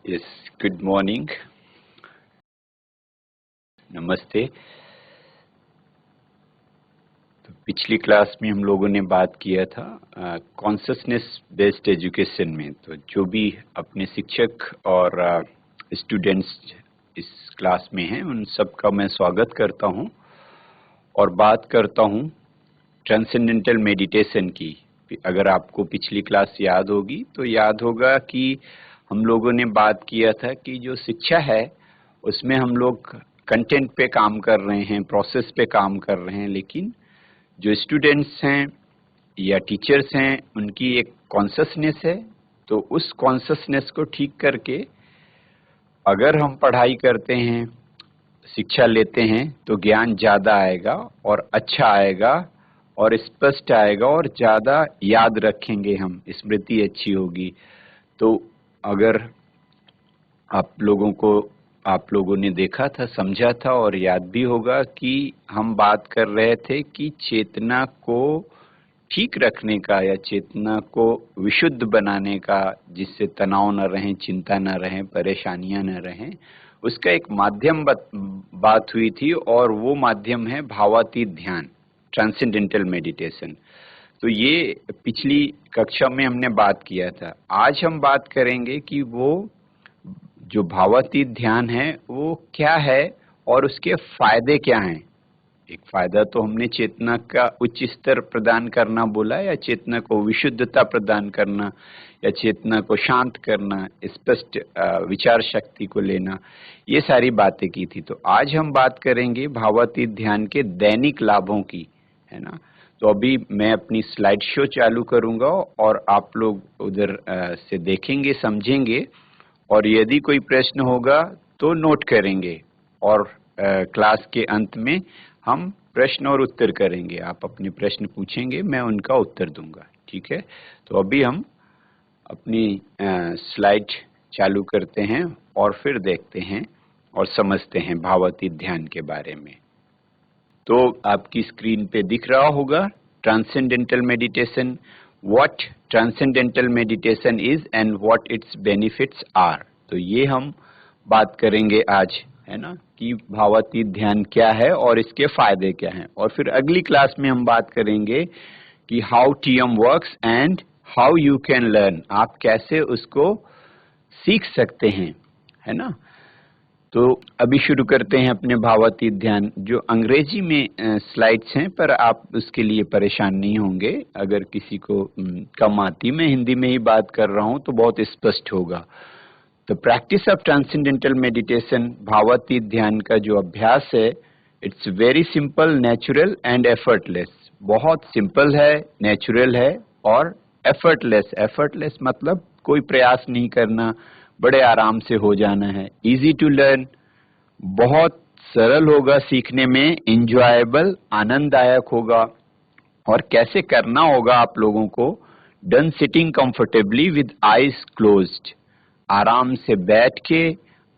Yes, good morning, नमस्ते। तो पिछली क्लास में हम लोगों ने बात किया था कॉन्शसनेस बेस्ड एजुकेशन में। तो जो भी अपने शिक्षक और स्टूडेंट्स इस क्लास में हैं उन सब का मैं स्वागत करता हूं और बात करता हूं ट्रांसेंडेंटल मेडिटेशन की। अगर आपको पिछली क्लास याद होगी तो याद होगा कि हम लोगों ने बात किया था कि जो शिक्षा है उसमें हम लोग कंटेंट पे काम कर रहे हैं, प्रोसेस पे काम कर रहे हैं, लेकिन जो स्टूडेंट्स हैं या टीचर्स हैं उनकी एक कॉन्शसनेस है। तो उस कॉन्शसनेस को ठीक करके अगर हम पढ़ाई करते हैं, शिक्षा लेते हैं तो ज्ञान ज़्यादा आएगा और अच्छा आएगा और स्पष्ट आएगा और ज़्यादा याद रखेंगे हम, स्मृति अच्छी होगी। तो अगर आप लोगों ने देखा था, समझा था और याद भी होगा कि हम बात कर रहे थे कि चेतना को ठीक रखने का या चेतना को विशुद्ध बनाने का, जिससे तनाव न रहे, चिंता न रहे, परेशानियां न रहें, उसका एक माध्यम बात हुई थी और वो माध्यम है भावातीत ध्यान, ट्रांसेंडेंटल मेडिटेशन। तो ये पिछली कक्षा में हमने बात किया था। आज हम बात करेंगे कि वो जो भावातीत ध्यान है वो क्या है और उसके फायदे क्या हैं। एक फायदा तो हमने चेतना का उच्च स्तर प्रदान करना बोला, या चेतना को विशुद्धता प्रदान करना, या चेतना को शांत करना, स्पष्ट विचार शक्ति को लेना, ये सारी बातें की थी। तो आज हम बात करेंगे भावातीत ध्यान के दैनिक लाभों की, है ना। तो अभी मैं अपनी स्लाइड शो चालू करूंगा और आप लोग उधर से देखेंगे, समझेंगे, और यदि कोई प्रश्न होगा तो नोट करेंगे और क्लास के अंत में हम प्रश्न और उत्तर करेंगे। आप अपने प्रश्न पूछेंगे, मैं उनका उत्तर दूंगा, ठीक है। तो अभी हम अपनी स्लाइड चालू करते हैं और फिर देखते हैं और समझते हैं भावातीत ध्यान के बारे में। तो आपकी स्क्रीन पे दिख रहा होगा transcendental meditation, what transcendental meditation is and what its benefits are. तो ये हम बात करेंगे आज, है ना, कि भावातीत ध्यान क्या है और इसके फायदे क्या हैं। और फिर अगली क्लास में हम बात करेंगे कि how TM works and how you can learn, आप कैसे उसको सीख सकते हैं, है ना। तो अभी शुरू करते हैं अपने भावातीत ध्यान। जो अंग्रेजी में स्लाइड्स हैं, पर आप उसके लिए परेशान नहीं होंगे। अगर किसी को कम आती, मैं हिंदी में ही बात कर रहा हूं तो बहुत स्पष्ट होगा। The practice of transcendental meditation, भावातीत ध्यान का जो अभ्यास है, it's very simple, natural and effortless. बहुत सिंपल है, नेचुरल है और एफर्टलेस। एफर्टलेस मतलब कोई प्रयास नहीं करना, बड़े आराम से हो जाना है। इजी टू लर्न, बहुत सरल होगा सीखने में, इंजॉयबल, आनंददायक होगा। और कैसे करना होगा आप लोगों को, done sitting comfortably with eyes closed, आराम से बैठ के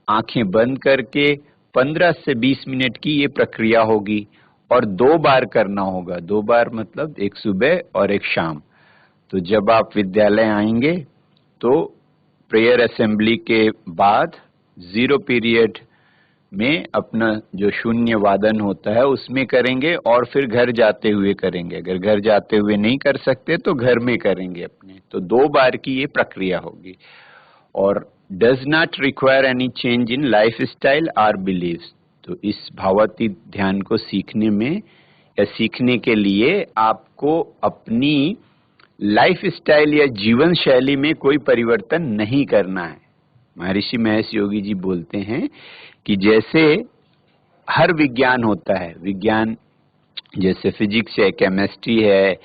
आंखें बंद करके 15 से 20 मिनट की ये प्रक्रिया होगी और 2 बार करना होगा। 2 बार मतलब एक सुबह और एक शाम। तो जब आप विद्यालय आएंगे तो प्रेयर असेंबली के बाद 0 पीरियड में अपना जो शून्य वादन होता है उसमें करेंगे और फिर घर जाते हुए करेंगे। अगर घर जाते हुए नहीं कर सकते तो घर में करेंगे अपने। तो 2 बार की ये प्रक्रिया होगी और does not require any change in life style or believes. तो इस भावातीत ध्यान को सीखने में या सीखने के लिए आपको अपनी लाइफ स्टाइल या जीवन शैली में कोई परिवर्तन नहीं करना है। महर्षि महेश योगी जी बोलते हैं कि जैसे हर विज्ञान होता है, विज्ञान जैसे फिजिक्स है, केमिस्ट्री है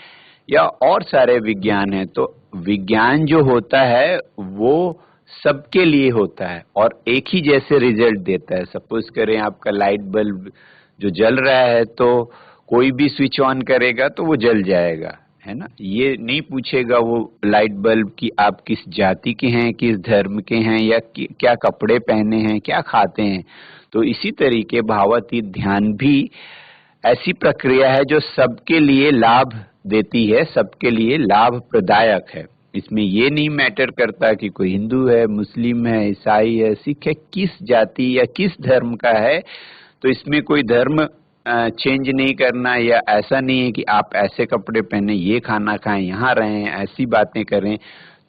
या और सारे विज्ञान है, तो विज्ञान जो होता है वो सबके लिए होता है और एक ही जैसे रिजल्ट देता है। सपोज करें आपका लाइट बल्ब जो जल रहा है, तो कोई भी स्विच ऑन करेगा तो वो जल जाएगा, है ना। ये नहीं पूछेगा वो लाइट बल्ब कि आप किस जाति के हैं, किस धर्म के हैं, या क्या कपड़े पहने हैं, क्या खाते हैं। तो इसी तरीके भावातीत ध्यान भी ऐसी प्रक्रिया है जो सबके लिए लाभ देती है, सबके लिए लाभ प्रदायक है। इसमें ये नहीं मैटर करता कि कोई हिंदू है, मुस्लिम है, ईसाई है, सिख है, किस जाति या किस धर्म का है। तो इसमें कोई धर्म चेंज नहीं करना, या ऐसा नहीं है कि आप ऐसे कपड़े पहने, ये खाना खाएं, यहाँ रहें, ऐसी बातें करें।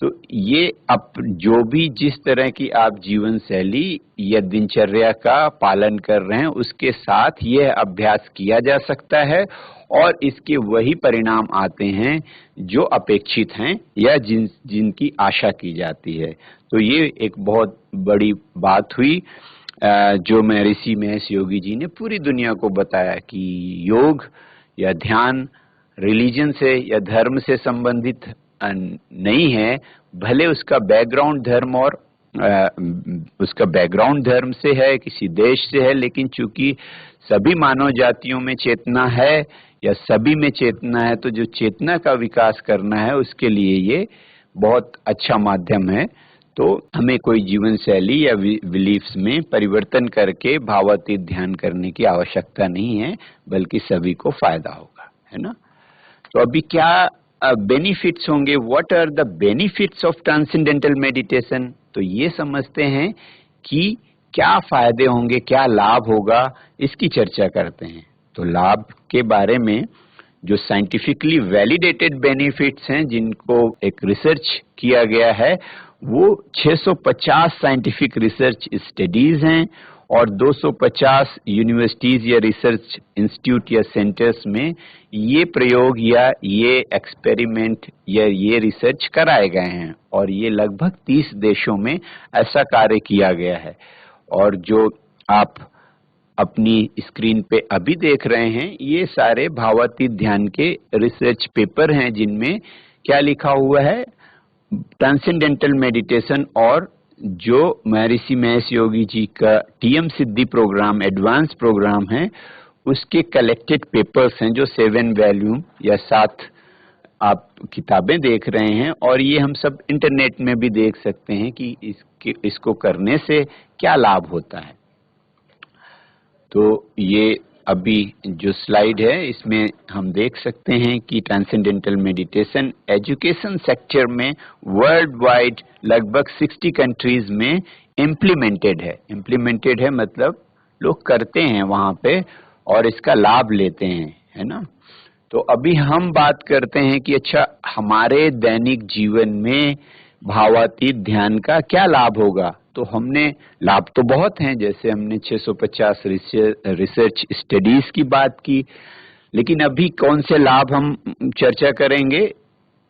तो ये अब जो भी जिस तरह की आप जीवन शैली या दिनचर्या का पालन कर रहे हैं, उसके साथ यह अभ्यास किया जा सकता है और इसके वही परिणाम आते हैं जो अपेक्षित हैं या जिनकी आशा की जाती है। तो ये एक बहुत बड़ी बात हुई जो महर्षि महेश योगी जी ने पूरी दुनिया को बताया कि योग या ध्यान रिलीजन से या धर्म से संबंधित नहीं है, भले उसका बैकग्राउंड धर्म और उसका बैकग्राउंड धर्म से है, किसी देश से है, लेकिन चूंकि सभी मानव जातियों में चेतना है या सभी में चेतना है, तो जो चेतना का विकास करना है उसके लिए ये बहुत अच्छा माध्यम है। तो हमें कोई जीवन शैली या बिलीफ्स में परिवर्तन करके भावातीत ध्यान करने की आवश्यकता नहीं है, बल्कि सभी को फायदा होगा, है ना। तो अभी क्या बेनिफिट्स होंगे, what are the benefits of transcendental meditation, तो ये समझते हैं कि क्या फायदे होंगे, क्या लाभ होगा, इसकी चर्चा करते हैं। तो लाभ के बारे में जो साइंटिफिकली वैलिडेटेड बेनिफिट्स हैं, जिनको एक रिसर्च किया गया है, वो 650 साइंटिफिक रिसर्च स्टडीज हैं और 250 यूनिवर्सिटीज या रिसर्च इंस्टीट्यूट या सेंटर्स में ये प्रयोग या ये एक्सपेरिमेंट या ये रिसर्च कराए गए हैं, और ये लगभग 30 देशों में ऐसा कार्य किया गया है। और जो आप अपनी स्क्रीन पे अभी देख रहे हैं, ये सारे भावातीत ध्यान के रिसर्च पेपर हैं, जिनमें क्या लिखा हुआ है, ट्रांसेंडेंटल मेडिटेशन और जो महर्षि महेश योगी जी का टीएम सिद्धि प्रोग्राम, एडवांस प्रोग्राम है, उसके कलेक्टेड पेपर्स हैं, जो 7 वॉल्यूम या 7 आप किताबें देख रहे हैं। और ये हम सब इंटरनेट में भी देख सकते हैं कि इसको करने से क्या लाभ होता है। तो ये अभी जो स्लाइड है, इसमें हम देख सकते हैं कि ट्रांसेंडेंटल मेडिटेशन एजुकेशन सेक्टर में वर्ल्ड वाइड लगभग 60 कंट्रीज में इम्प्लीमेंटेड है। इम्प्लीमेंटेड है मतलब लोग करते हैं वहां पे और इसका लाभ लेते हैं, है ना। तो अभी हम बात करते हैं कि अच्छा, हमारे दैनिक जीवन में भावातीत ध्यान का क्या लाभ होगा। तो हमने लाभ तो बहुत हैं, जैसे हमने 650 रिसर्च स्टडीज की बात की, लेकिन अभी कौन से लाभ हम चर्चा करेंगे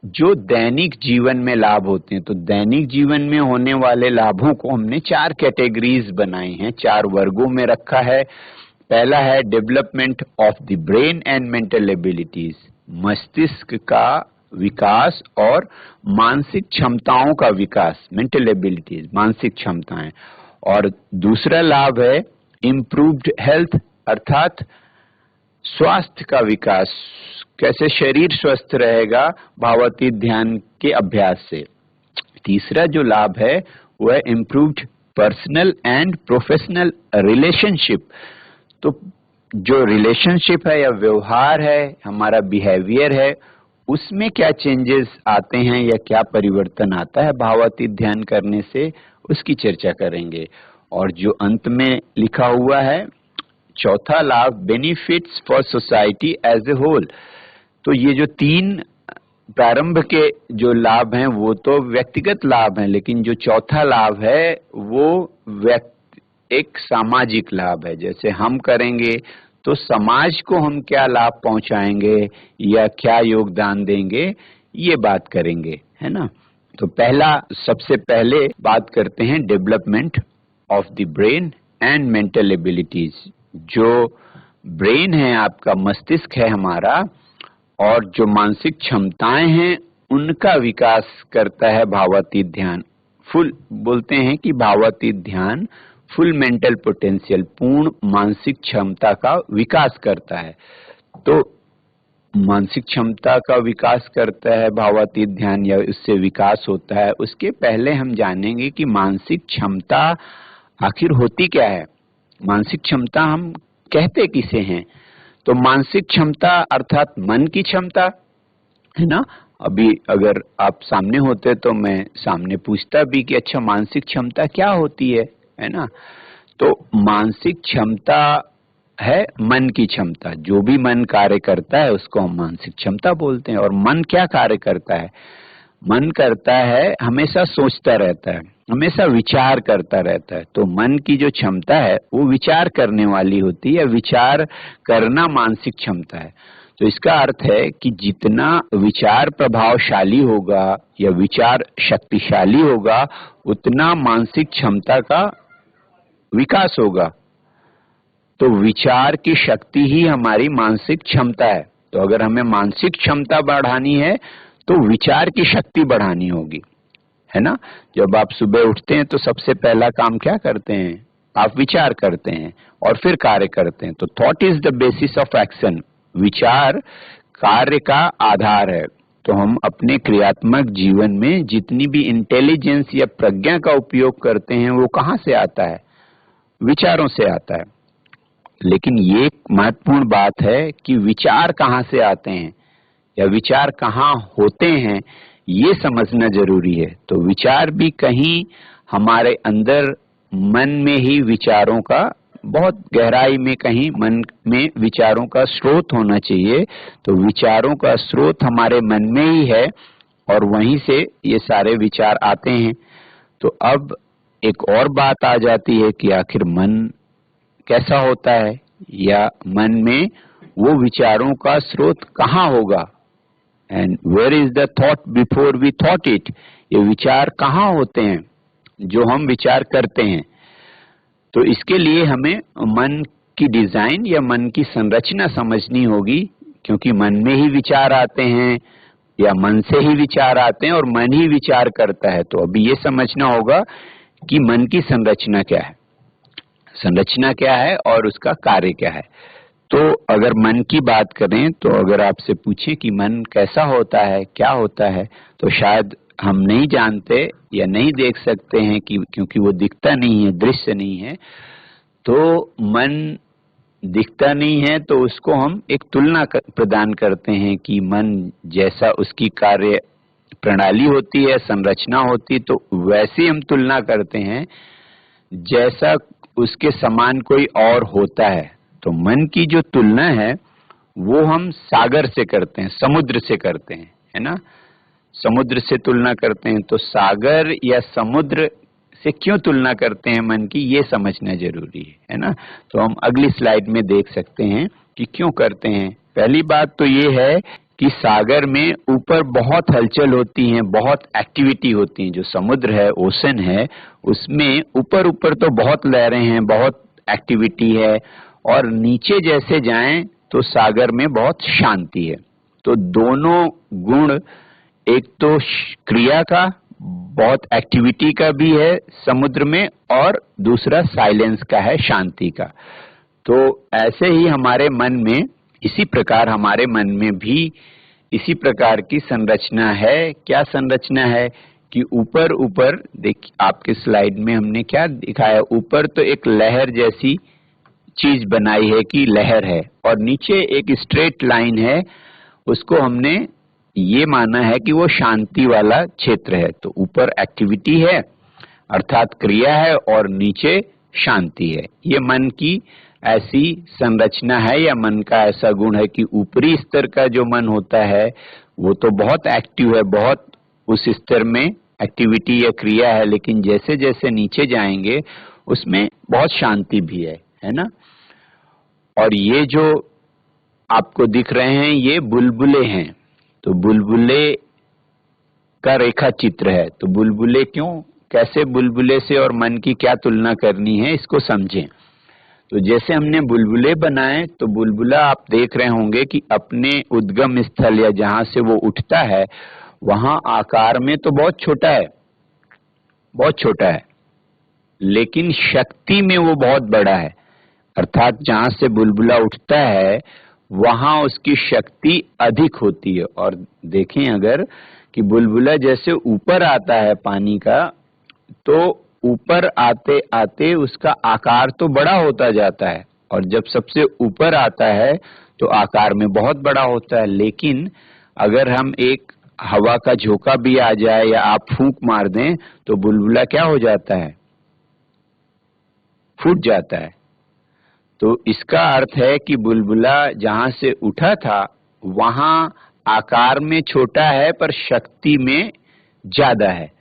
जो दैनिक जीवन में लाभ होते हैं। तो दैनिक जीवन में होने वाले लाभों को हमने 4 कैटेगरीज बनाई हैं, 4 वर्गों में रखा है। पहला है development of the brain and mental abilities, मस्तिष्क का विकास और मानसिक क्षमताओं का विकास, मेंटल एबिलिटीज, मानसिक क्षमताएं। और दूसरा लाभ है इम्प्रूव्ड हेल्थ, अर्थात स्वास्थ्य का विकास, कैसे शरीर स्वस्थ रहेगा भावातीत ध्यान के अभ्यास से। तीसरा जो लाभ है वह है improved personal and professional relationship. तो जो रिलेशनशिप है या व्यवहार है, हमारा बिहेवियर है, उसमें क्या चेंजेस आते हैं या क्या परिवर्तन आता है भावातीत ध्यान करने से, उसकी चर्चा करेंगे। और जो अंत में लिखा हुआ है, चौथा लाभ benefits for society as a whole. तो ये जो 3 प्रारंभ के जो लाभ हैं वो तो व्यक्तिगत लाभ हैं, लेकिन जो चौथा लाभ है वो एक सामाजिक लाभ है। जैसे हम करेंगे तो समाज को हम क्या लाभ पहुंचाएंगे या क्या योगदान देंगे, ये बात करेंगे, है ना। तो सबसे पहले बात करते हैं development of the brain and mental abilities. जो ब्रेन है आपका, मस्तिष्क है हमारा, और जो मानसिक क्षमताएं हैं उनका विकास करता है भावातीत ध्यान। बोलते हैं कि भावातीत ध्यान फुल मेंटल पोटेंशियल, पूर्ण मानसिक क्षमता का विकास करता है। तो मानसिक क्षमता का विकास करता है भावातीत ध्यान, या उससे विकास होता है। उसके पहले हम जानेंगे कि मानसिक क्षमता आखिर होती क्या है। मानसिक क्षमता हम कहते किसे हैं। तो मानसिक क्षमता अर्थात मन की क्षमता, है ना। अभी अगर आप सामने होते तो मैं सामने पूछता भी कि अच्छा मानसिक क्षमता क्या होती है ना। तो मानसिक क्षमता है मन की क्षमता, जो भी मन कार्य करता है उसको हम मानसिक क्षमता बोलते हैं। और मन क्या कार्य करता है? मन करता है, हमेशा सोचता रहता है, हमेशा विचार करता रहता है। तो मन की जो क्षमता है वो विचार करने वाली होती है, विचार करना मानसिक क्षमता है। तो इसका अर्थ है कि जितना विचार प्रभावशाली होगा या विचार शक्तिशाली होगा, उतना मानसिक क्षमता का विकास होगा। तो विचार की शक्ति ही हमारी मानसिक क्षमता है। तो अगर हमें मानसिक क्षमता बढ़ानी है तो विचार की शक्ति बढ़ानी होगी, है ना। जब आप सुबह उठते हैं तो सबसे पहला काम क्या करते हैं? आप विचार करते हैं और फिर कार्य करते हैं। तो thought is the basis of action. विचार कार्य का आधार है। तो हम अपने क्रियात्मक जीवन में जितनी भी इंटेलिजेंस या प्रज्ञा का उपयोग करते हैं वो कहाँ से आता है? विचारों से आता है। लेकिन ये महत्वपूर्ण बात है कि विचार कहाँ से आते हैं या विचार कहाँ होते हैं, ये समझना जरूरी है। तो विचार भी कहीं हमारे अंदर मन में ही विचारों का, बहुत गहराई में कहीं मन में विचारों का स्रोत होना चाहिए। तो विचारों का स्रोत हमारे मन में ही है और वहीं से ये सारे विचार आते हैं। तो अब एक और बात आ जाती है कि आखिर मन कैसा होता है या मन में वो विचारों का स्रोत कहाँ होगा? And where is the thought before we thought it. ये विचार कहाँ होते हैं जो हम विचार करते हैं? तो इसके लिए हमें मन की डिजाइन या मन की संरचना समझनी होगी, क्योंकि मन में ही विचार आते हैं या मन से ही विचार आते हैं और मन ही विचार करता है। तो अभी ये समझना होगा कि मन की संरचना क्या है, संरचना क्या है और उसका कार्य क्या है। तो अगर मन की बात करें तो अगर आपसे पूछें कि मन कैसा होता है, क्या होता है, तो शायद हम नहीं जानते या नहीं देख सकते हैं कि क्योंकि वो दिखता नहीं है, दृश्य नहीं है। तो मन दिखता नहीं है तो उसको हम एक तुलना प्रदान करते हैं कि मन जैसा उसकी कार्य प्रणाली होती है, संरचना होती, तो वैसे हम तुलना करते हैं जैसा उसके समान कोई और होता है। तो मन की जो तुलना है वो हम सागर से करते हैं, समुद्र से करते हैं, है ना। समुद्र से तुलना करते हैं। तो सागर या समुद्र से क्यों तुलना करते हैं मन की, ये समझना जरूरी है ना। तो हम अगली स्लाइड में देख सकते हैं कि क्यों करते हैं। पहली बात तो ये है कि सागर में ऊपर बहुत हलचल होती है, बहुत एक्टिविटी होती है। जो समुद्र है, ओशन है, उसमें ऊपर ऊपर तो बहुत लहरें हैं, बहुत एक्टिविटी है, और नीचे जैसे जाएं तो सागर में बहुत शांति है। तो दोनों गुण, एक तो क्रिया का, बहुत एक्टिविटी का भी है समुद्र में, और दूसरा साइलेंस का है, शांति का। तो ऐसे ही हमारे मन में, इसी प्रकार हमारे मन में भी इसी प्रकार की संरचना है। क्या संरचना है कि ऊपर ऊपर देखिए, आपके स्लाइड में हमने क्या दिखाया, ऊपर तो एक लहर जैसी चीज बनाई है कि लहर है, और नीचे एक स्ट्रेट लाइन है, उसको हमने ये माना है कि वो शांति वाला क्षेत्र है। तो ऊपर एक्टिविटी है अर्थात क्रिया है और नीचे शांति है। ये मन की ऐसी संरचना है या मन का ऐसा गुण है कि ऊपरी स्तर का जो मन होता है वो तो बहुत एक्टिव है, बहुत उस स्तर में एक्टिविटी या क्रिया है, लेकिन जैसे जैसे नीचे जाएंगे उसमें बहुत शांति भी है ना। और ये जो आपको दिख रहे हैं ये बुलबुले हैं। तो बुलबुले का रेखा चित्र है। तो बुलबुले क्यों, कैसे बुलबुले से और मन की क्या तुलना करनी है, इसको समझें। तो जैसे हमने बुलबुले बनाए, तो बुलबुला आप देख रहे होंगे कि अपने उद्गम स्थल या जहां से वो उठता है वहां आकार में तो बहुत छोटा है, बहुत छोटा है, लेकिन शक्ति में वो बहुत बड़ा है। अर्थात जहां से बुलबुला उठता है वहां उसकी शक्ति अधिक होती है। और देखें अगर कि बुलबुला जैसे ऊपर आता है पानी का, तो ऊपर आते आते उसका आकार तो बड़ा होता जाता है, और जब सबसे ऊपर आता है तो आकार में बहुत बड़ा होता है। लेकिन अगर हम एक हवा का झोंका भी आ जाए या आप फूंक मार दें तो बुलबुला क्या हो जाता है, फूट जाता है। तो इसका अर्थ है कि बुलबुला जहां से उठा था वहां आकार में छोटा है पर शक्ति में ज्यादा है,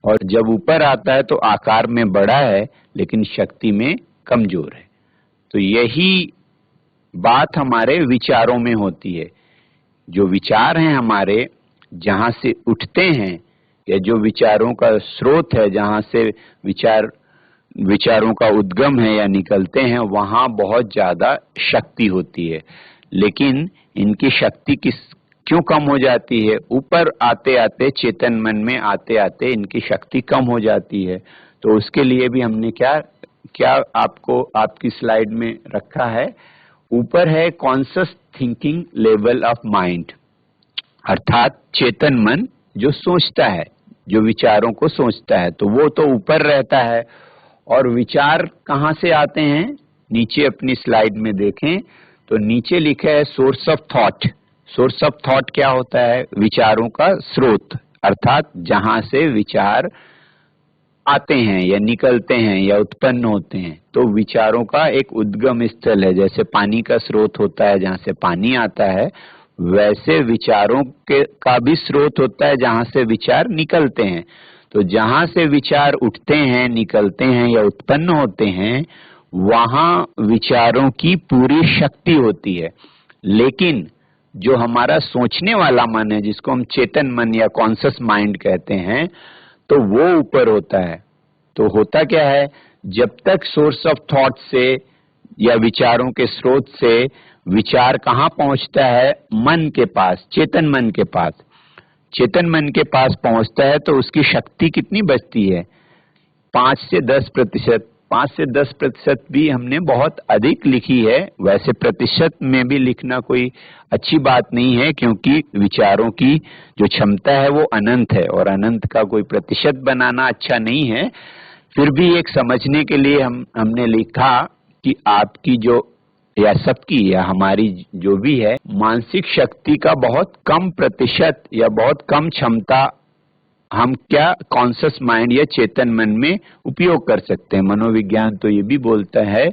और जब ऊपर आता है तो आकार में बड़ा है लेकिन शक्ति में कमजोर है। तो यही बात हमारे विचारों में होती है। जो विचार हैं हमारे, जहां से उठते हैं, या जो विचारों का स्रोत है, जहां से विचारों का उद्गम है या निकलते हैं, वहां बहुत ज्यादा शक्ति होती है। लेकिन इनकी शक्ति क्यों कम हो जाती है? ऊपर आते आते, चेतन मन में आते आते इनकी शक्ति कम हो जाती है। तो उसके लिए भी हमने क्या आपको आपकी स्लाइड में रखा है, ऊपर है conscious thinking level of mind, अर्थात चेतन मन जो सोचता है, जो विचारों को सोचता है, तो वो तो ऊपर रहता है। और विचार कहाँ से आते हैं? नीचे अपनी स्लाइड में देखें तो नीचे लिखा है source of thought. Source of thought क्या होता है? विचारों का स्रोत, अर्थात जहां से विचार आते हैं या निकलते हैं या उत्पन्न होते हैं। तो विचारों का एक उद्गम स्थल है। जैसे पानी का स्रोत होता है जहां से पानी आता है, वैसे विचारों का भी स्रोत होता है जहां से विचार निकलते हैं। तो जहां से विचार उठते हैं, निकलते हैं या उत्पन्न होते हैं, वहां विचारों की पूरी शक्ति होती है। लेकिन जो हमारा सोचने वाला मन है, जिसको हम चेतन मन या कॉन्शियस माइंड कहते हैं, तो वो ऊपर होता है। तो होता क्या है, जब तक सोर्स ऑफ थॉट से या विचारों के स्रोत से विचार कहाँ पहुंचता है? मन के पास, चेतन मन के पास। चेतन मन के पास पहुंचता है तो उसकी शक्ति कितनी बचती है? 5 से 10%। 5 से 10% भी हमने बहुत अधिक लिखी है। वैसे प्रतिशत में भी लिखना कोई अच्छी बात नहीं है, क्योंकि विचारों की जो क्षमता है वो अनंत है, और अनंत का कोई प्रतिशत बनाना अच्छा नहीं है। फिर भी एक समझने के लिए हमने लिखा कि आपकी जो, या सबकी, या हमारी जो भी है, मानसिक शक्ति का बहुत कम प्रतिशत या बहुत कम क्षमता हम क्या कॉन्शियस माइंड या चेतन मन में उपयोग कर सकते हैं। मनोविज्ञान तो ये भी बोलता है,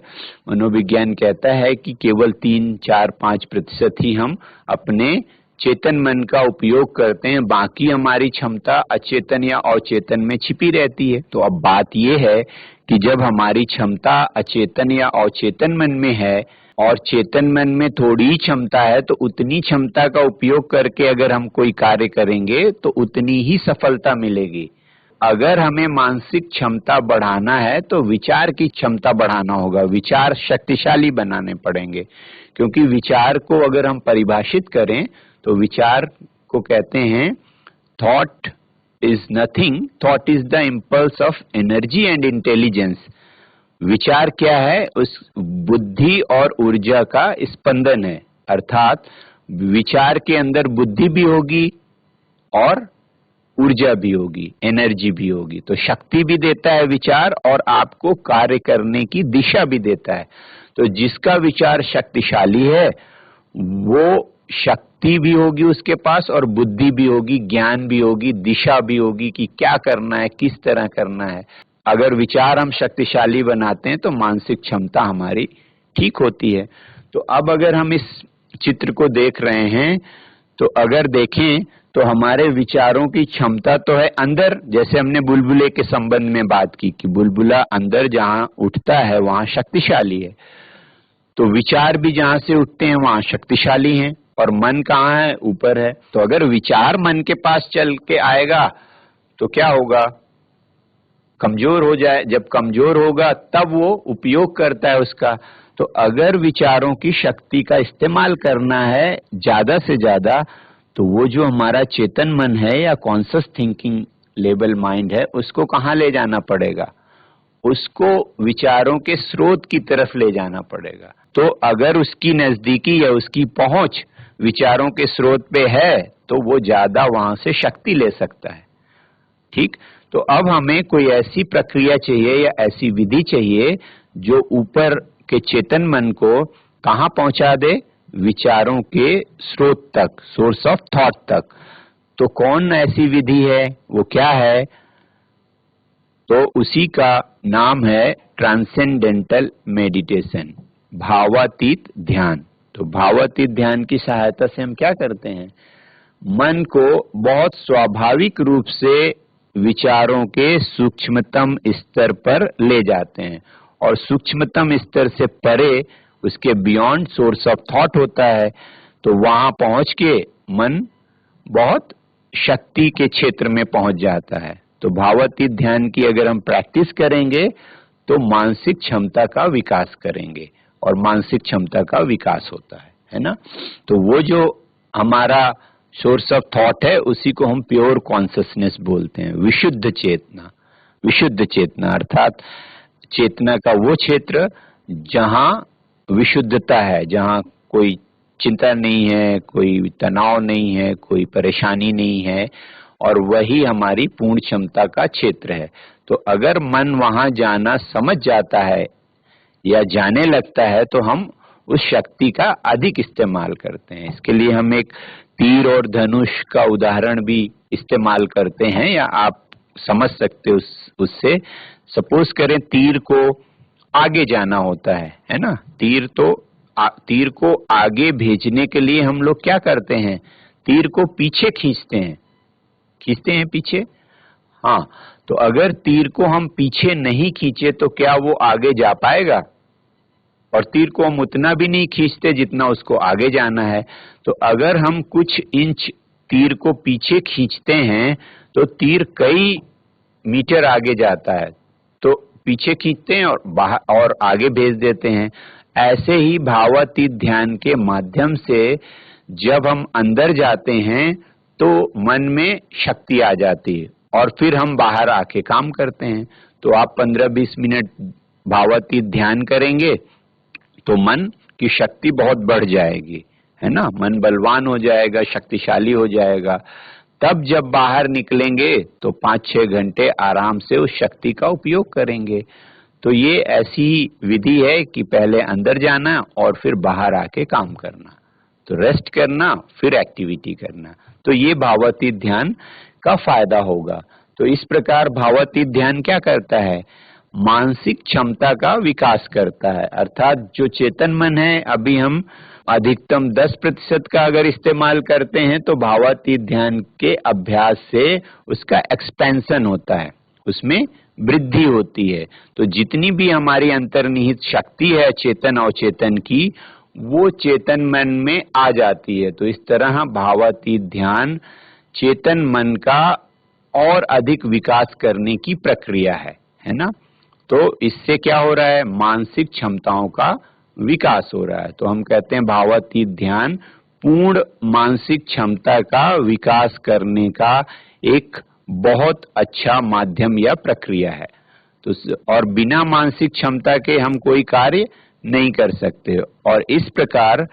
मनोविज्ञान कहता है कि केवल 3, 4, 5% ही हम अपने चेतन मन का उपयोग करते हैं, बाकी हमारी क्षमता अचेतन या अचेतन में छिपी रहती है। तो अब बात यह है कि जब हमारी क्षमता अचेतन या अचेतन मन में है और चेतन मन में थोड़ी ही क्षमता है, तो उतनी क्षमता का उपयोग करके अगर हम कोई कार्य करेंगे तो उतनी ही सफलता मिलेगी। अगर हमें मानसिक क्षमता बढ़ाना है तो विचार की क्षमता बढ़ाना होगा, विचार शक्तिशाली बनाने पड़ेंगे। क्योंकि विचार को अगर हम परिभाषित करें तो विचार को कहते हैं thought is nothing, thought is the impulse of energy and intelligence. विचार क्या है? उस बुद्धि और ऊर्जा का स्पंदन है, अर्थात विचार के अंदर बुद्धि भी होगी और ऊर्जा भी होगी, एनर्जी भी होगी। तो शक्ति भी देता है विचार, और आपको कार्य करने की दिशा भी देता है। तो जिसका विचार शक्तिशाली है वो शक्ति भी होगी उसके पास, और बुद्धि भी होगी, ज्ञान भी होगी, दिशा भी होगी कि क्या करना है, किस तरह करना है। अगर विचार हम शक्तिशाली बनाते हैं तो मानसिक क्षमता हमारी ठीक होती है। तो अब अगर हम इस चित्र को देख रहे हैं तो अगर देखें तो हमारे विचारों की क्षमता तो है अंदर, जैसे हमने बुलबुले के संबंध में बात की कि बुलबुला अंदर जहां उठता है वहां शक्तिशाली है। तो विचार भी जहां से उठते हैं वहां शक्तिशाली हैं, और मन कहाँ है? ऊपर है। तो अगर विचार मन के पास चल के आएगा तो क्या होगा? कमजोर हो जाए। जब कमजोर होगा तब वो उपयोग करता है उसका। तो अगर विचारों की शक्ति का इस्तेमाल करना है ज्यादा से ज्यादा, तो वो जो हमारा चेतन मन है या कॉन्शियस थिंकिंग लेवल माइंड है, उसको कहाँ ले जाना पड़ेगा? उसको विचारों के स्रोत की तरफ ले जाना पड़ेगा। तो अगर उसकी नजदीकी या उसकी पहुंच विचारों के स्रोत पे है तो वो ज्यादा वहां से शक्ति ले सकता है। ठीक। तो अब हमें कोई ऐसी प्रक्रिया चाहिए या ऐसी विधि चाहिए जो ऊपर के चेतन मन को कहाँ पहुंचा दे? विचारों के स्रोत तक, सोर्स ऑफ थॉट तक। तो कौन ऐसी विधि है, वो क्या है? तो उसी का नाम है ट्रांसेंडेंटल मेडिटेशन, भावातीत ध्यान। तो भावातीत ध्यान की सहायता से हम क्या करते हैं? मन को बहुत स्वाभाविक रूप से विचारों के सूक्ष्मतम स्तर पर ले जाते हैं, और सूक्ष्मतम स्तर से परे उसके बियॉन्ड सोर्स ऑफ थॉट होता है। तो वहां पहुंच के मन बहुत शक्ति के क्षेत्र में पहुंच जाता है। तो भावातीत ध्यान की अगर हम प्रैक्टिस करेंगे तो मानसिक क्षमता का विकास करेंगे, और मानसिक क्षमता का विकास होता है ना। तो वो जो हमारा सोर्स ऑफ थॉट है उसी को हम प्योर कॉन्शसनेस बोलते हैं, विशुद्ध चेतना। विशुद्ध चेतना अर्थात चेतना का वो क्षेत्र जहां विशुद्धता है, जहां कोई चिंता नहीं है, कोई तनाव नहीं है, कोई परेशानी नहीं है, और वही हमारी पूर्ण क्षमता का क्षेत्र है। तो अगर मन वहां जाना समझ जाता है या जाने लगता है तो हम उस शक्ति का अधिक इस्तेमाल करते हैं। इसके लिए हम एक तीर और धनुष का उदाहरण भी इस्तेमाल करते हैं, या आप समझ सकते हो उससे। सपोज करें तीर को आगे जाना होता है ना। तीर को आगे भेजने के लिए हम लोग क्या करते हैं? तीर को पीछे खींचते हैं पीछे। हाँ, तो अगर तीर को हम पीछे नहीं खींचे तो क्या वो आगे जा पाएगा? और तीर को हम उतना भी नहीं खींचते जितना उसको आगे जाना है। तो अगर हम कुछ इंच तीर को पीछे खींचते हैं तो तीर कई मीटर आगे जाता है। तो पीछे खींचते हैं और आगे भेज देते हैं। ऐसे ही भावातीत ध्यान के माध्यम से जब हम अंदर जाते हैं तो मन में शक्ति आ जाती है, और फिर हम बाहर आके काम करते हैं। तो आप 15-20 मिनट भावातीत ध्यान करेंगे तो मन की शक्ति बहुत बढ़ जाएगी, है ना। मन बलवान हो जाएगा, शक्तिशाली हो जाएगा। तब जब बाहर निकलेंगे तो 5-6 घंटे आराम से उस शक्ति का उपयोग करेंगे। तो ये ऐसी विधि है कि पहले अंदर जाना और फिर बाहर आके काम करना, तो रेस्ट करना फिर एक्टिविटी करना। तो ये भावातीत ध्यान का फायदा होगा। तो इस प्रकार भावातीत ध्यान क्या करता है? मानसिक क्षमता का विकास करता है। अर्थात जो चेतन मन है, अभी हम अधिकतम 10% का अगर इस्तेमाल करते हैं तो भावातीत ध्यान के अभ्यास से उसका एक्सपेंशन होता है, उसमें वृद्धि होती है। तो जितनी भी हमारी अंतर्निहित शक्ति है चेतन और चेतन की, वो चेतन मन में आ जाती है। तो इस तरह भावातीत ध्यान चेतन मन का और अधिक विकास करने की प्रक्रिया है ना। तो इससे क्या हो रहा है? मानसिक क्षमताओं का विकास हो रहा है। तो हम कहते हैं भावातीत ध्यान पूर्ण मानसिक क्षमता का विकास करने का एक बहुत अच्छा माध्यम या प्रक्रिया है। तो और बिना मानसिक क्षमता के हम कोई कार्य नहीं कर सकते। और इस प्रकार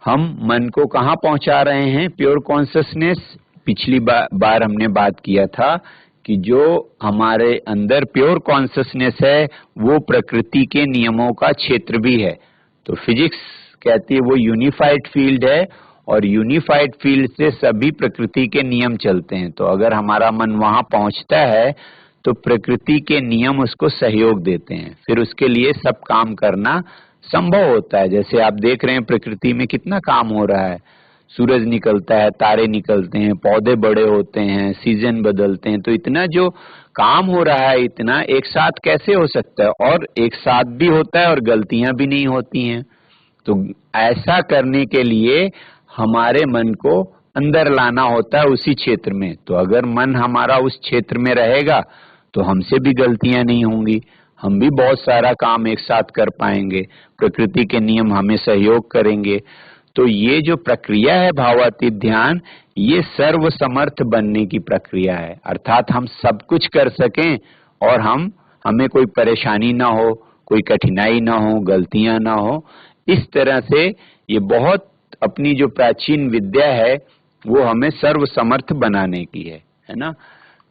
हम मन को कहाँ पहुंचा रहे हैं? Pure consciousness. पिछली बार हमने बात किया था कि जो हमारे अंदर प्योर कॉन्शसनेस है वो प्रकृति के नियमों का क्षेत्र भी है। तो फिजिक्स कहती है वो यूनिफाइड फील्ड है, और यूनिफाइड फील्ड से सभी प्रकृति के नियम चलते हैं। तो अगर हमारा मन वहां पहुंचता है तो प्रकृति के नियम उसको सहयोग देते हैं, फिर उसके लिए सब काम करना संभव होता है। जैसे आप देख रहे हैं प्रकृति में कितना काम हो रहा है, सूरज निकलता है, तारे निकलते हैं, पौधे बड़े होते हैं, सीजन बदलते हैं। तो इतना जो काम हो रहा है, इतना एक साथ कैसे हो सकता है? और एक साथ भी होता है और गलतियां भी नहीं होती हैं। तो ऐसा करने के लिए हमारे मन को अंदर लाना होता है उसी क्षेत्र में। तो अगर मन हमारा उस क्षेत्र में रहेगा तो हमसे भी गलतियां नहीं होंगी, हम भी बहुत सारा काम एक साथ कर पाएंगे, प्रकृति के नियम हमें सहयोग करेंगे। तो ये जो प्रक्रिया है भावातीत ध्यान, ये सर्व समर्थ बनने की प्रक्रिया है। अर्थात हम सब कुछ कर सकें और हमें कोई परेशानी ना हो, कोई कठिनाई ना हो, गलतियां ना हो। इस तरह से ये बहुत अपनी जो प्राचीन विद्या है वो हमें सर्व समर्थ बनाने की है ना।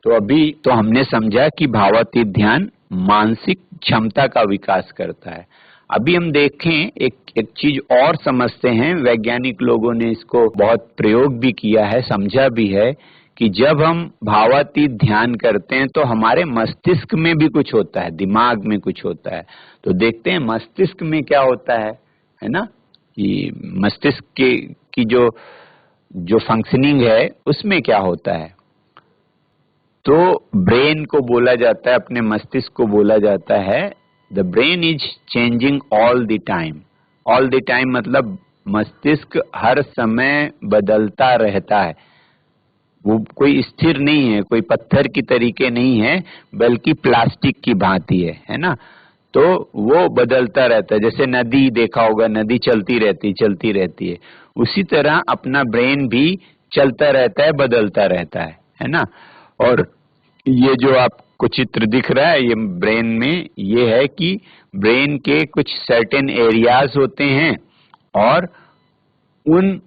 तो अभी तो हमने समझा कि भावातीत ध्यान मानसिक क्षमता का विकास करता है। अभी हम देखें एक चीज और समझते हैं, वैज्ञानिक लोगों ने इसको बहुत प्रयोग भी किया है, समझा भी है कि जब हम भावातीत ध्यान करते हैं तो हमारे मस्तिष्क में भी कुछ होता है, दिमाग में कुछ होता है। तो देखते हैं मस्तिष्क में क्या होता है ना, कि मस्तिष्क की जो फंक्शनिंग है उसमें क्या होता है। तो ब्रेन को बोला जाता है, अपने मस्तिष्क को बोला जाता है the brain is changing all the time. All the time मतलब मस्तिष्क हर समय बदलता रहता है, वो कोई स्थिर नहीं है, कोई पत्थर की तरीके नहीं है, बल्कि प्लास्टिक की भांति है ना। तो वो बदलता रहता है, जैसे नदी देखा होगा, नदी चलती रहती है, उसी तरह अपना ब्रेन भी चलता रहता है, बदलता रहता है ना। और ये जो आपको चित्र दिख रहा है ये ब्रेन में, ये है कि ब्रेन के कुछ सर्टेन एरियाज होते हैं और उन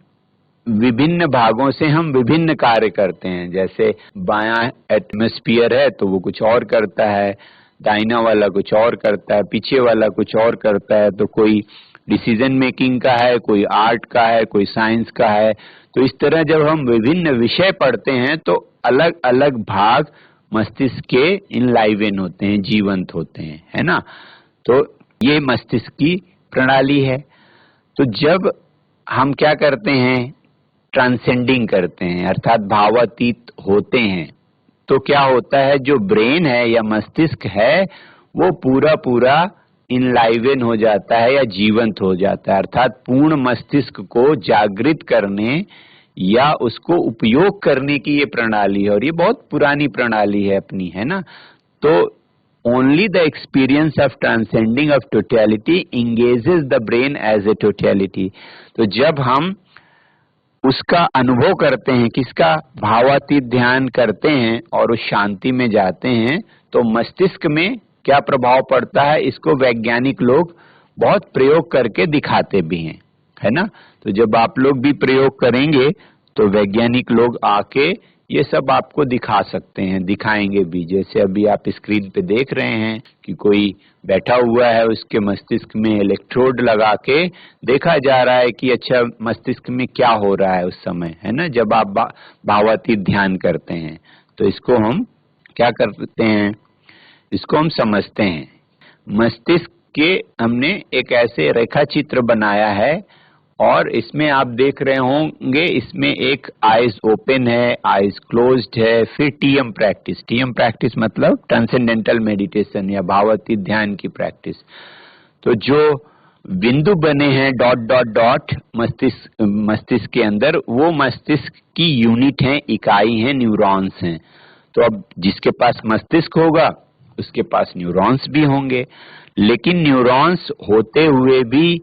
विभिन्न भागों से हम विभिन्न कार्य करते हैं। जैसे बायां एटमॉस्फेयर है तो वो कुछ और करता है, दाहिना वाला कुछ और करता है, पीछे वाला कुछ और करता है। तो कोई डिसीजन मेकिंग का है, कोई आर्ट का है, कोई साइंस का है। तो इस तरह जब हम विभिन्न विषय पढ़ते हैं तो अलग अलग भाग मस्तिष्क के इनलाइवन होते हैं, जीवंत होते हैं, है ना। तो ये मस्तिष्क की प्रणाली है। तो जब हम क्या करते हैं, ट्रांसेंडिंग करते हैं अर्थात भावातीत होते हैं, तो क्या होता है, जो ब्रेन है या मस्तिष्क है वो पूरा पूरा इनलाइवन हो जाता है या जीवंत हो जाता है। अर्थात पूर्ण मस्तिष्क को जागृत करने या उसको उपयोग करने की ये प्रणाली है, और ये बहुत पुरानी प्रणाली है अपनी, है ना। तो only the experience of transcending of totality engages the brain as a totality. तो जब हम उसका अनुभव करते हैं, किसका, भावातीत ध्यान करते हैं और उस शांति में जाते हैं, तो मस्तिष्क में क्या प्रभाव पड़ता है, इसको वैज्ञानिक लोग बहुत प्रयोग करके दिखाते भी हैं, है ना। तो जब आप लोग भी प्रयोग करेंगे तो वैज्ञानिक लोग आके ये सब आपको दिखा सकते हैं, दिखाएंगे भी। जैसे अभी आप स्क्रीन पे देख रहे हैं कि कोई बैठा हुआ है, उसके मस्तिष्क में इलेक्ट्रोड लगा के देखा जा रहा है कि अच्छा मस्तिष्क में क्या हो रहा है उस समय, है ना, जब आप भावातीत ध्यान करते हैं। तो इसको हम क्या करते हैं, इसको हम समझते हैं। मस्तिष्क के हमने एक ऐसे रेखा चित्र बनाया है और इसमें आप देख रहे होंगे, इसमें एक आईज ओपन है, आईज क्लोज्ड है, फिर टीएम प्रैक्टिस मतलब ट्रांसेंडेंटल मेडिटेशन या भावातीत ध्यान की प्रैक्टिस। तो जो बिंदु बने हैं डॉट डॉट डॉट मस्तिष्क के अंदर, वो मस्तिष्क की यूनिट है, इकाई है, न्यूरॉन्स हैं। तो अब जिसके पास मस्तिष्क होगा उसके पास न्यूरॉन्स भी होंगे, लेकिन न्यूरॉन्स होते हुए भी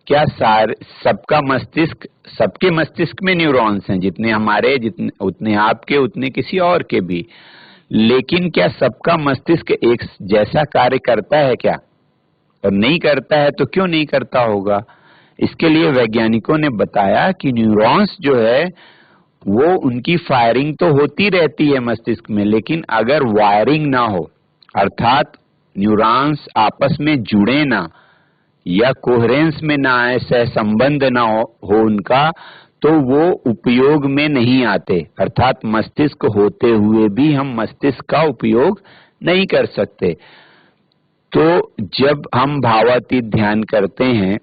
क्या सबका मस्तिष्क, सबके मस्तिष्क में न्यूरॉन्स हैं, जितने हमारे, जितने उतने आपके, उतने किसी और के भी। लेकिन क्या सबका मस्तिष्क एक जैसा कार्य करता है क्या, और नहीं करता है तो क्यों नहीं करता होगा। इसके लिए वैज्ञानिकों ने बताया कि न्यूरॉन्स जो है वो उनकी फायरिंग तो होती रहती है मस्तिष्क में, लेकिन अगर वायरिंग ना हो, अर्थात न्यूरॉन्स आपस में जुड़े ना या कोहेरेंस में ना आए, सहसंबंध ना हो उनका, तो वो उपयोग में नहीं आते। अर्थात मस्तिष्क होते हुए भी हम मस्तिष्क का उपयोग नहीं कर सकते। तो जब हम भावातीत ध्यान करते हैं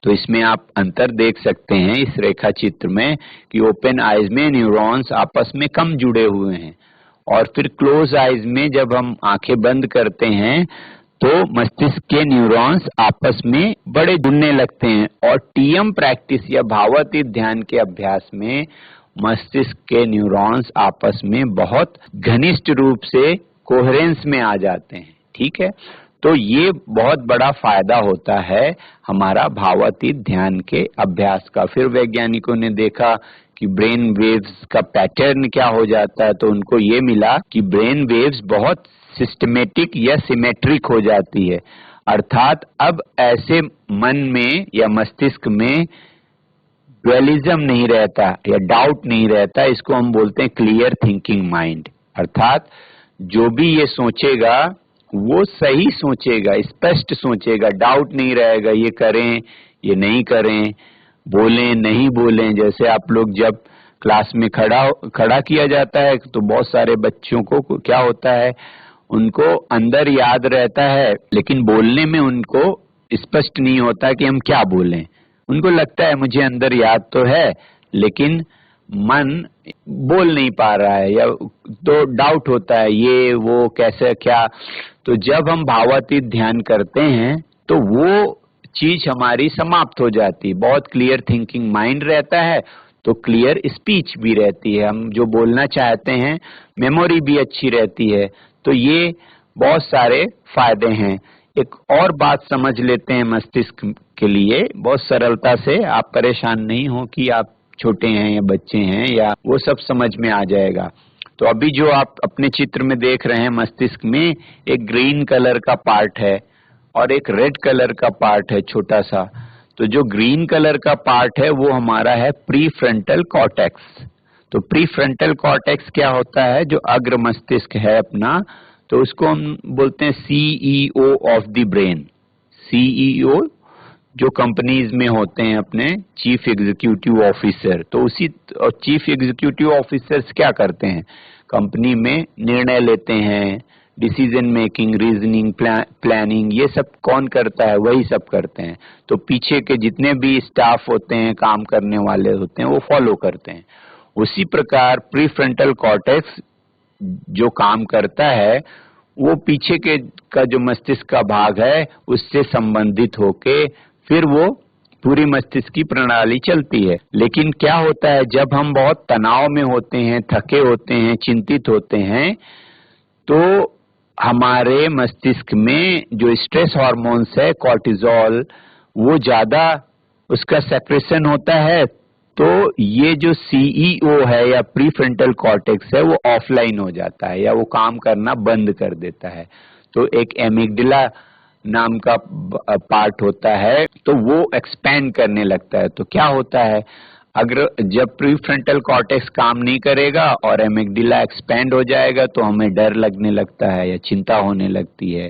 तो इसमें आप अंतर देख सकते हैं इस रेखा चित्र में कि ओपन आईज में न्यूरॉन्स आपस में कम जुड़े हुए हैं, और फिर क्लोज आईज में जब हम आंखें बंद करते हैं तो मस्तिष्क के न्यूरॉन्स आपस में बड़े जुड़ने लगते हैं। और टीएम प्रैक्टिस या भावातीत ध्यान के अभ्यास में मस्तिष्क के न्यूरॉन्स आपस में बहुत घनिष्ठ रूप से कोहेरेंस में आ जाते हैं, ठीक है। तो ये बहुत बड़ा फायदा होता है हमारा भावातीत ध्यान के अभ्यास का। फिर वैज्ञानिकों ने देखा कि ब्रेन वेव्स का पैटर्न क्या हो जाता है, तो उनको ये मिला कि ब्रेन वेव्स बहुत सिस्टमेटिक या सिमेट्रिक हो जाती है। अर्थात अब ऐसे मन में या मस्तिष्क में ड्वेलिज्म नहीं रहता या डाउट नहीं रहता, इसको हम बोलते हैं क्लियर थिंकिंग माइंड। अर्थात जो भी ये सोचेगा वो सही सोचेगा, स्पष्ट सोचेगा, डाउट नहीं रहेगा, ये करें ये नहीं करें, बोलें नहीं बोलें। जैसे आप लोग जब क्लास में खड़ा किया जाता है तो बहुत सारे बच्चों को क्या होता है, उनको अंदर याद रहता है लेकिन बोलने में उनको स्पष्ट नहीं होता कि हम क्या बोलें। उनको लगता है मुझे अंदर याद तो है लेकिन मन बोल नहीं पा रहा है, या तो डाउट होता है ये वो कैसे क्या। तो जब हम भावातीत ध्यान करते हैं तो वो चीज हमारी समाप्त हो जाती है। बहुत क्लियर थिंकिंग माइंड रहता है तो क्लियर स्पीच भी रहती है, हम जो बोलना चाहते हैं मेमोरी भी अच्छी रहती है। तो ये बहुत सारे फायदे हैं। एक और बात समझ लेते हैं मस्तिष्क के लिए बहुत सरलता से, आप परेशान नहीं हो कि आप छोटे हैं या बच्चे हैं, या वो सब समझ में आ जाएगा। तो अभी जो आप अपने चित्र में देख रहे हैं, मस्तिष्क में एक ग्रीन कलर का पार्ट है और एक रेड कलर का पार्ट है छोटा सा। तो जो ग्रीन कलर का पार्ट है वो हमारा है प्री फ्रंटल कॉर्टेक्स। तो प्री फ्रंटल कॉर्टेक्स क्या होता है, जो अग्र मस्तिष्क है अपना, तो उसको हम बोलते हैं CEO of the brain. CEO जो कंपनीज में होते हैं अपने चीफ एग्जीक्यूटिव ऑफिसर, तो उसी चीफ एग्जीक्यूटिव ऑफिसर्स क्या करते हैं, कंपनी में निर्णय लेते हैं, डिसीजन मेकिंग, रीजनिंग, प्लानिंग, ये सब कौन करता है, वही सब करते हैं। तो पीछे के जितने भी स्टाफ होते हैं, काम करने वाले होते हैं, वो फॉलो करते हैं। उसी प्रकार प्री फ्रंटल कॉर्टेक्स जो काम करता है वो पीछे के का जो मस्तिष्क का भाग है उससे संबंधित होके फिर वो पूरी मस्तिष्क की प्रणाली चलती है। लेकिन क्या होता है, जब हम बहुत तनाव में होते हैं, थके होते हैं, चिंतित होते हैं, तो हमारे मस्तिष्क में जो स्ट्रेस हार्मोन्स है कॉर्टिजोल, वो ज्यादा उसका सेक्रेशन होता है। तो ये जो सीईओ है या प्री फ्रंटल कॉर्टेक्स है वो ऑफलाइन हो जाता है या वो काम करना बंद कर देता है। तो एक एमिगडाला नाम का पार्ट होता है, तो वो एक्सपैंड करने लगता है। तो क्या होता है, अगर जब प्री फ्रंटल कॉर्टेक्स काम नहीं करेगा और एमिगडाला एक्सपैंड हो जाएगा तो हमें डर लगने लगता है या चिंता होने लगती है।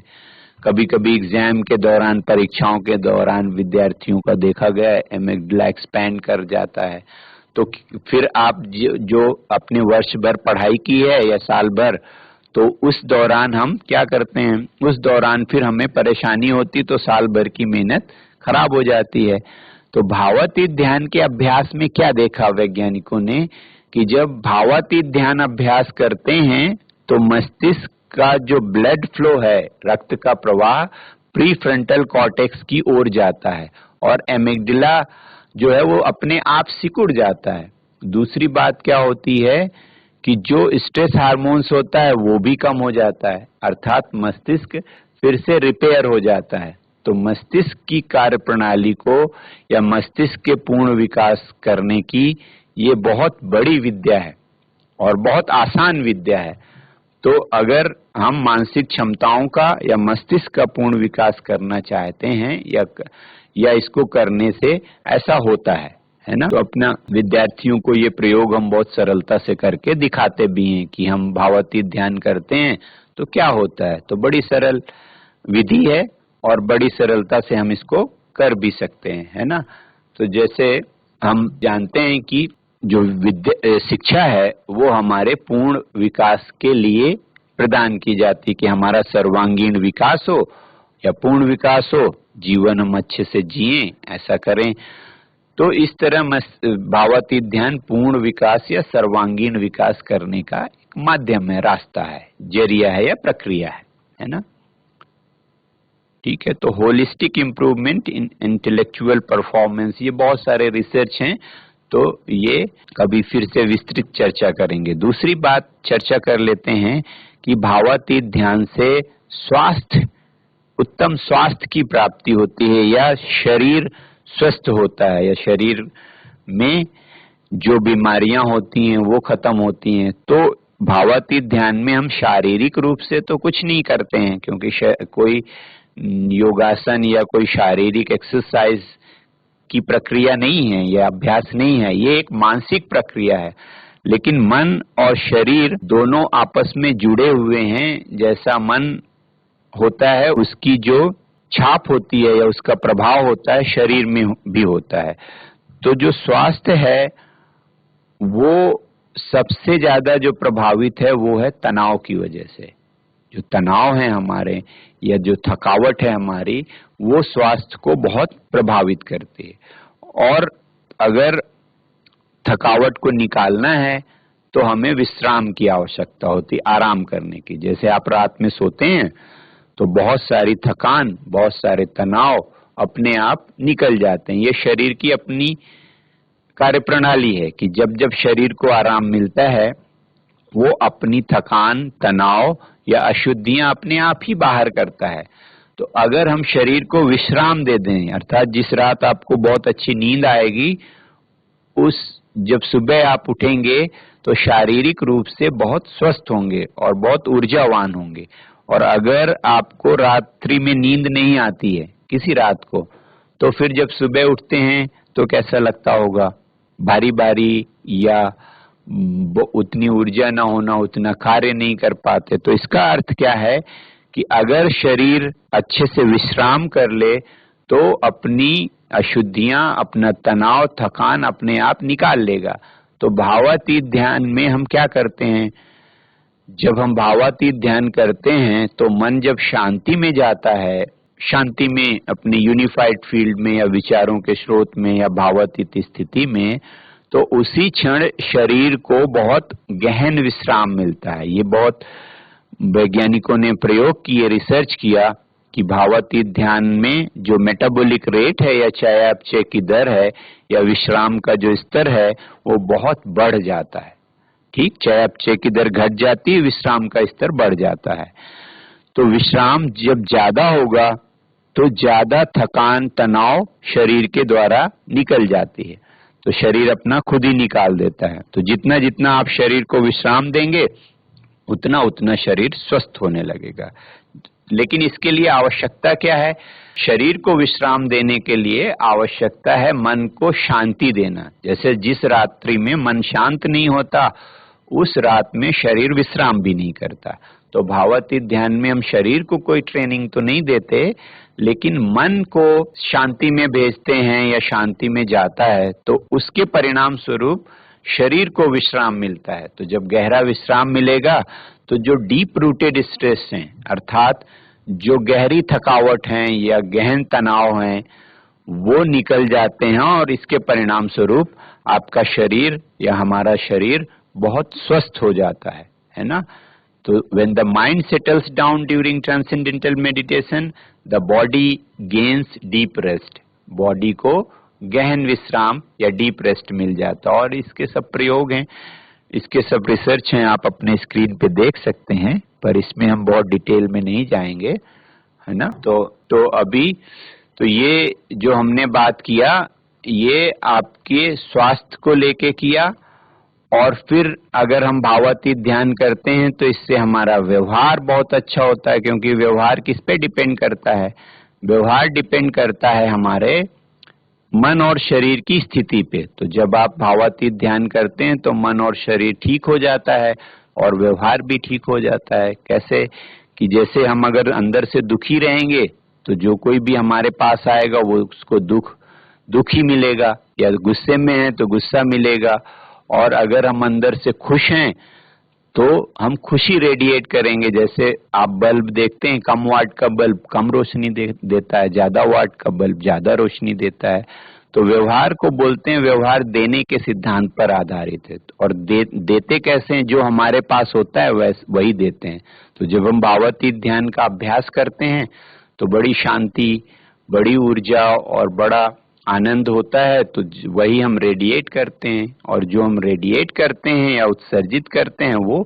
कभी कभी एग्जाम के दौरान, परीक्षाओं के दौरान विद्यार्थियों का देखा गया है एमिगडाला एक्सपैंड कर जाता है। तो फिर आप जो अपने वर्ष भर पढ़ाई की है या साल भर, तो उस दौरान हम क्या करते हैं, उस दौरान फिर हमें परेशानी होती तो साल भर की मेहनत खराब हो जाती है। तो भावातीत ध्यान के अभ्यास में क्या देखा वैज्ञानिकों ने, कि जब भावातीत ध्यान अभ्यास करते हैं तो मस्तिष्क का जो ब्लड फ्लो है, रक्त का प्रवाह प्री फ्रंटल कॉर्टेक्स की ओर जाता है और एमिगडाला जो है वो अपने आप सिकुड़ जाता है। दूसरी बात क्या होती है कि जो स्ट्रेस हार्मोन्स होता है वो भी कम हो जाता है, अर्थात मस्तिष्क फिर से रिपेयर हो जाता है। तो मस्तिष्क की कार्य प्रणाली को या मस्तिष्क के पूर्ण विकास करने की ये बहुत बड़ी विद्या है और बहुत आसान विद्या है। तो अगर हम मानसिक क्षमताओं का या मस्तिष्क का पूर्ण विकास करना चाहते हैं या इसको करने से ऐसा होता है ना, तो अपना विद्यार्थियों को ये प्रयोग हम बहुत सरलता से करके दिखाते भी हैं कि हम भावातीत ध्यान करते हैं तो क्या होता है। तो बड़ी सरल विधि है और बड़ी सरलता से हम इसको कर भी सकते हैं, है ना। तो जैसे हम जानते हैं कि जो शिक्षा है वो हमारे पूर्ण विकास के लिए प्रदान की जाती है, कि हमारा सर्वांगीण विकास हो या पूर्ण विकास हो, जीवन हम अच्छे से जिएं, ऐसा करें। तो इस तरह भावातीत ध्यान पूर्ण विकास या सर्वांगीण विकास करने का एक माध्यम है, रास्ता है, जरिया है या प्रक्रिया है ना। ठीक है, तो holistic improvement in intellectual performance, ये बहुत सारे रिसर्च हैं, तो ये कभी फिर से विस्तृत चर्चा करेंगे। दूसरी बात चर्चा कर लेते हैं कि भावातीत ध्यान से उत्तम स्वास्थ्य की प्राप्ति होती है या शरीर स्वस्थ होता है या शरीर में जो बीमारियां होती हैं वो खत्म होती हैं। तो भावातीत ध्यान में हम शारीरिक रूप से तो कुछ नहीं करते हैं, क्योंकि कोई योगासन या कोई शारीरिक एक्सरसाइज की प्रक्रिया नहीं है या अभ्यास नहीं है, ये एक मानसिक प्रक्रिया है। लेकिन मन और शरीर दोनों आपस में जुड़े हुए हैं। जैसा मन होता है उसकी जो छाप होती है या उसका प्रभाव होता है शरीर में भी होता है। तो जो स्वास्थ्य है वो सबसे ज्यादा जो प्रभावित है वो है तनाव की वजह से। जो तनाव है हमारे या जो थकावट है हमारी वो स्वास्थ्य को बहुत प्रभावित करती है। और अगर थकावट को निकालना है तो हमें विश्राम की आवश्यकता होती, आराम करने की। जैसे आप रात में सोते हैं तो बहुत सारी थकान, बहुत सारे तनाव अपने आप निकल जाते हैं। ये शरीर की अपनी कार्यप्रणाली है कि जब जब शरीर को आराम मिलता है वो अपनी थकान, तनाव या अशुद्धियां अपने आप ही बाहर करता है। तो अगर हम शरीर को विश्राम दे दें, अर्थात जिस रात आपको बहुत अच्छी नींद आएगी उस जब सुबह आप उठेंगे तो शारीरिक रूप से बहुत स्वस्थ होंगे और बहुत ऊर्जावान होंगे। और अगर आपको रात्रि में नींद नहीं आती है किसी रात को, तो फिर जब सुबह उठते हैं तो कैसा लगता होगा, भारी भारी या उतनी ऊर्जा ना होना, उतना कार्य नहीं कर पाते। तो इसका अर्थ क्या है कि अगर शरीर अच्छे से विश्राम कर ले तो अपनी अशुद्धियां, अपना तनाव, थकान अपने आप निकाल लेगा। तो भावातीत ध्यान में हम क्या करते हैं, जब हम भावातीत ध्यान करते हैं तो मन जब शांति में जाता है, शांति में अपनी यूनिफाइड फील्ड में या विचारों के स्रोत में या भावातीत स्थिति में, तो उसी क्षण शरीर को बहुत गहन विश्राम मिलता है। ये बहुत वैज्ञानिकों ने प्रयोग किए, रिसर्च किया कि भावातीत ध्यान में जो मेटाबॉलिक रेट है या चयापचय की दर है या विश्राम का जो स्तर है वो बहुत बढ़ जाता है। ठीक, चयापचय की दर घट जाती है, विश्राम का स्तर बढ़ जाता है। तो विश्राम जब ज्यादा होगा तो ज्यादा थकान, तनाव शरीर के द्वारा निकल जाती है। तो शरीर अपना खुद ही निकाल देता है। तो जितना जितना आप शरीर को विश्राम देंगे उतना उतना शरीर स्वस्थ होने लगेगा। लेकिन इसके लिए आवश्यकता क्या है, शरीर को विश्राम देने के लिए आवश्यकता है मन को शांति देना। जैसे जिस रात्रि में मन शांत नहीं होता उस रात में शरीर विश्राम भी नहीं करता। तो भावातीत ध्यान में हम शरीर को कोई ट्रेनिंग तो नहीं देते, लेकिन मन को शांति में भेजते हैं या शांति में जाता है, तो उसके परिणाम स्वरूप शरीर को विश्राम मिलता है। तो जब गहरा विश्राम मिलेगा तो जो डीप रूटेड स्ट्रेस हैं, अर्थात जो गहरी थकावट हैं या गहन तनाव हैं, वो निकल जाते हैं और इसके परिणाम स्वरूप आपका शरीर या हमारा शरीर बहुत स्वस्थ हो जाता है ना। तो when the mind settles down during transcendental meditation, the body gains deep rest. Body को गहन विश्राम या डीप रेस्ट मिल जाता है। और इसके सब प्रयोग हैं, इसके सब रिसर्च हैं, आप अपने स्क्रीन पे देख सकते हैं, पर इसमें हम बहुत डिटेल में नहीं जाएंगे, है ना। तो अभी तो ये जो हमने बात किया ये आपके स्वास्थ्य को लेके किया। और फिर अगर हम भावातीत ध्यान करते हैं तो इससे हमारा व्यवहार बहुत अच्छा होता है, क्योंकि व्यवहार किस पे डिपेंड करता है, व्यवहार डिपेंड करता है हमारे मन और शरीर की स्थिति पे। तो जब आप भावातीत ध्यान करते हैं तो मन और शरीर ठीक हो जाता है और व्यवहार भी ठीक हो जाता है। कैसे कि जैसे हम अगर अंदर से दुखी रहेंगे तो जो कोई भी हमारे पास आएगा वो उसको दुख ही मिलेगा, या गुस्से में है तो गुस्सा मिलेगा। और अगर हम अंदर से खुश हैं तो हम खुशी रेडिएट करेंगे। जैसे आप बल्ब देखते हैं, कम वाट का बल्ब कम रोशनी देता है, ज्यादा वाट का बल्ब ज्यादा रोशनी देता है। तो व्यवहार को बोलते हैं, व्यवहार देने के सिद्धांत पर आधारित है। और देते कैसे हैं, जो हमारे पास होता है वही देते हैं। तो जब हम भावातीत ध्यान का अभ्यास करते हैं तो बड़ी शांति, बड़ी ऊर्जा और बड़ा आनंद होता है, तो वही हम रेडिएट करते हैं। और जो हम रेडिएट करते हैं या उत्सर्जित करते हैं वो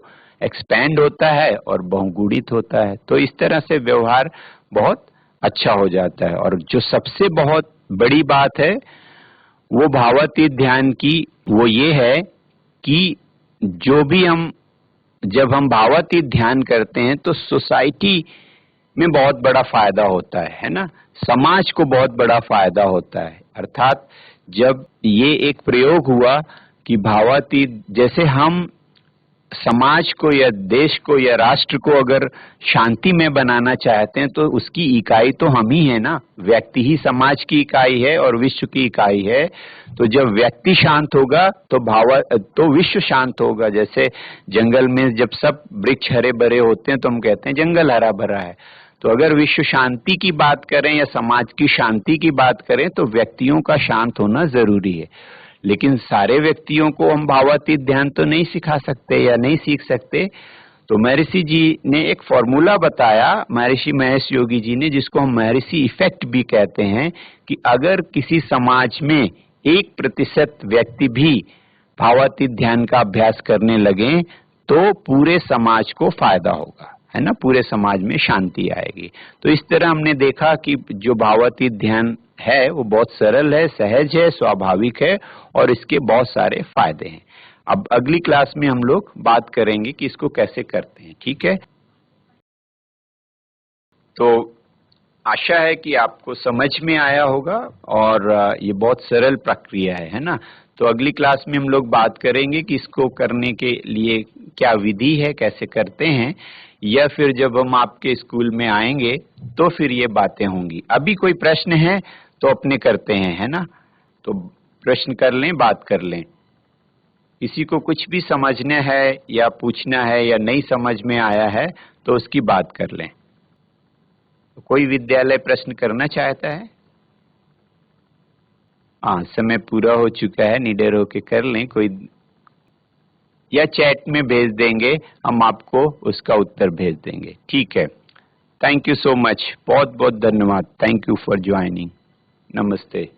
एक्सपैंड होता है और बहुगुणित होता है। तो इस तरह से व्यवहार बहुत अच्छा हो जाता है। और जो सबसे बहुत बड़ी बात है वो भावातीत ध्यान की, वो ये है कि जब हम भावातीत ध्यान करते हैं तो सोसाइटी में बहुत बड़ा फायदा होता है ना, समाज को बहुत बड़ा फायदा होता है। अर्थात जब ये एक प्रयोग हुआ कि भावातीत, जैसे हम समाज को या देश को या राष्ट्र को अगर शांति में बनाना चाहते हैं तो उसकी इकाई तो हम ही है ना। व्यक्ति ही समाज की इकाई है और विश्व की इकाई है। तो जब व्यक्ति शांत होगा तो विश्व शांत होगा। जैसे जंगल में जब सब वृक्ष हरे भरे होते हैं तो हम कहते हैं जंगल हरा भरा है। तो अगर विश्व शांति की बात करें या समाज की शांति की बात करें तो व्यक्तियों का शांत होना जरूरी है। लेकिन सारे व्यक्तियों को हम भावातीत ध्यान तो नहीं सिखा सकते या नहीं सीख सकते। तो महर्षि जी ने एक फॉर्मूला बताया, महर्षि महेश योगी जी ने, जिसको हम महर्षि इफेक्ट भी कहते हैं, कि अगर किसी समाज में 1% व्यक्ति भी भावातीत ध्यान का अभ्यास करने लगे तो पूरे समाज को फायदा होगा, है ना, पूरे समाज में शांति आएगी। तो इस तरह हमने देखा कि जो भावातीत ध्यान है वो बहुत सरल है, सहज है, स्वाभाविक है और इसके बहुत सारे फायदे हैं। अब अगली क्लास में हम लोग बात करेंगे कि इसको कैसे करते हैं, ठीक है। तो आशा है कि आपको समझ में आया होगा और ये बहुत सरल प्रक्रिया है ना। तो अगली क्लास में हम लोग बात करेंगे कि इसको करने के लिए क्या विधि है, कैसे करते हैं, या फिर जब हम आपके स्कूल में आएंगे तो फिर ये बातें होंगी। अभी कोई प्रश्न है तो अपने करते हैं, है ना। तो प्रश्न कर लें, बात कर लें। किसी को कुछ भी समझना है या पूछना है या नहीं समझ में आया है तो उसकी बात कर लें। तो कोई विद्यालय प्रश्न करना चाहता है? हाँ, समय पूरा हो चुका है, निडर होके कर लें। कोई या चैट में भेज देंगे, हम आपको उसका उत्तर भेज देंगे, ठीक है। थैंक यू सो मच, बहुत बहुत धन्यवाद। Thank you for joining. नमस्ते।